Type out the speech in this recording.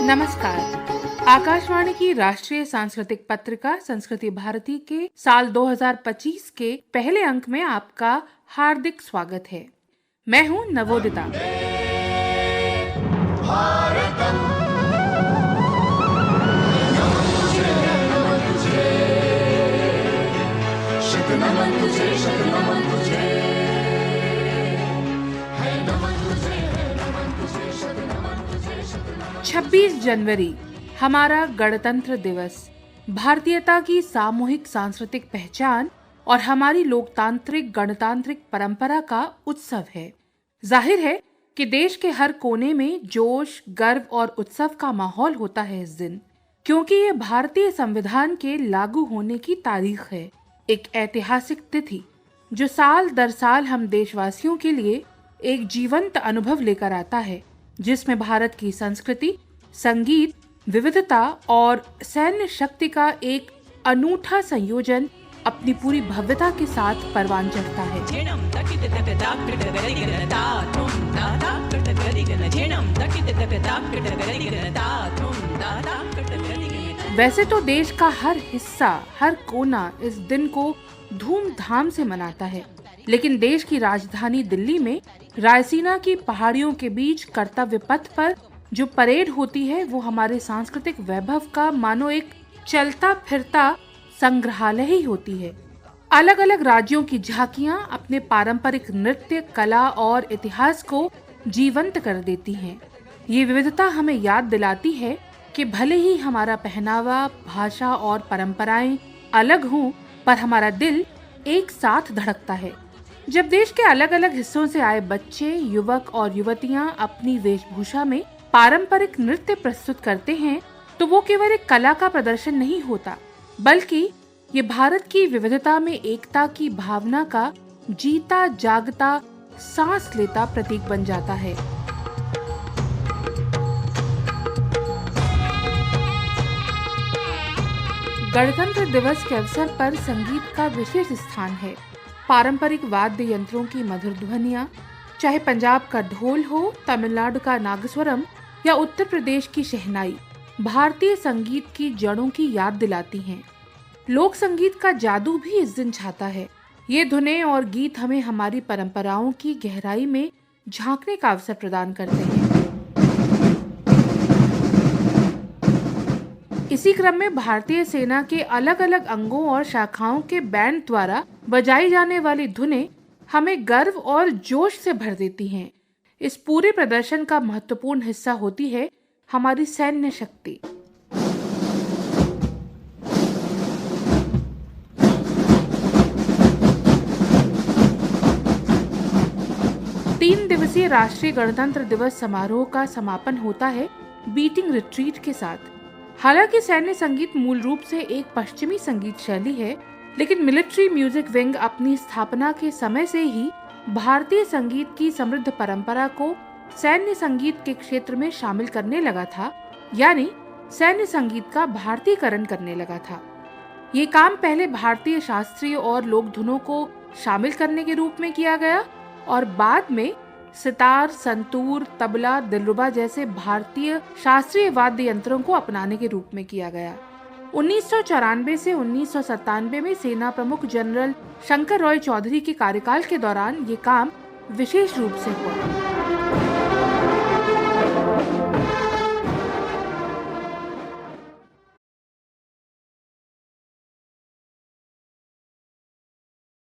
नमस्कार। आकाशवाणी की राष्ट्रीय सांस्कृतिक पत्रिका संस्कृति भारती के साल 2025 के पहले अंक में आपका हार्दिक स्वागत है। मैं हूं नवोदिता। नमन तुझे, नमन तुझे, 26 जनवरी हमारा गणतंत्र दिवस भारतीयता की सामूहिक सांस्कृतिक पहचान और हमारी लोकतांत्रिक गणतांत्रिक परंपरा का उत्सव है। जाहिर है कि देश के हर कोने में जोश, गर्व और उत्सव का माहौल होता है इस दिन, क्योंकि ये भारतीय संविधान के लागू होने की तारीख है। एक ऐतिहासिक तिथि जो साल दर साल हम देशवासियों के लिए एक जीवंत अनुभव लेकर आता है, जिसमें भारत की संस्कृति, संगीत, विविधता और सैन्य शक्ति का एक अनूठा संयोजन अपनी पूरी भव्यता के साथ परवान चढ़ता है। वैसे तो देश का हर हिस्सा, हर कोना इस दिन को धूमधाम से मनाता है, लेकिन देश की राजधानी दिल्ली में रायसीना की पहाड़ियों के बीच कर्तव्य पथ पर जो परेड होती है, वो हमारे सांस्कृतिक वैभव का मानो एक चलता फिरता संग्रहालय ही होती है। अलग अलग राज्यों की झांकियां अपने पारंपरिक नृत्य, कला और इतिहास को जीवंत कर देती हैं। ये विविधता हमें याद दिलाती है कि भले ही हमारा पहनावा, भाषा और परंपराएं अलग हों, पर हमारा दिल एक साथ धड़कता है। जब देश के अलग अलग हिस्सों से आए बच्चे, युवक और युवतियां अपनी वेशभूषा में पारंपरिक नृत्य प्रस्तुत करते हैं, तो वो केवल एक कला का प्रदर्शन नहीं होता, बल्कि ये भारत की विविधता में एकता की भावना का जीता जागता, सांस लेता प्रतीक बन जाता है। गणतंत्र दिवस के अवसर पर संगीत का विशेष स्थान है। पारंपरिक वाद्य यंत्रों की मधुर ध्वनियाँ, चाहे पंजाब का ढोल हो, तमिलनाडु का नागस्वरम या उत्तर प्रदेश की शहनाई, भारतीय संगीत की जड़ों की याद दिलाती हैं। लोक संगीत का जादू भी इस दिन छाता है। ये धुनें और गीत हमें हमारी परंपराओं की गहराई में झांकने का अवसर प्रदान करते हैं। इसी क्रम में भारतीय सेना के अलग अलग अंगों और शाखाओं के बैंड द्वारा बजाई जाने वाली धुनें हमें गर्व और जोश से भर देती हैं। इस पूरे प्रदर्शन का महत्वपूर्ण हिस्सा होती है हमारी सैन्य शक्ति। तीन दिवसीय राष्ट्रीय गणतंत्र दिवस समारोह का समापन होता है बीटिंग रिट्रीट के साथ। हालांकि सैन्य संगीत मूल रूप से एक पश्चिमी संगीत शैली है, लेकिन मिलिट्री म्यूजिक विंग अपनी स्थापना के समय से ही भारतीय संगीत की समृद्ध परंपरा को सैन्य संगीत के क्षेत्र में शामिल करने लगा था, यानी सैन्य संगीत का भारतीयकरण करने लगा था। ये काम पहले भारतीय शास्त्रीय और लोक धुनों को शामिल करने के रूप में किया गया और बाद में सितार, संतूर, तबला, दिलरुबा जैसे भारतीय शास्त्रीय वाद्य यंत्रों को अपनाने के रूप में किया गया। 1994 से 1997 में सेना प्रमुख जनरल शंकर रॉय चौधरी के कार्यकाल के दौरान ये काम विशेष रूप से हुआ।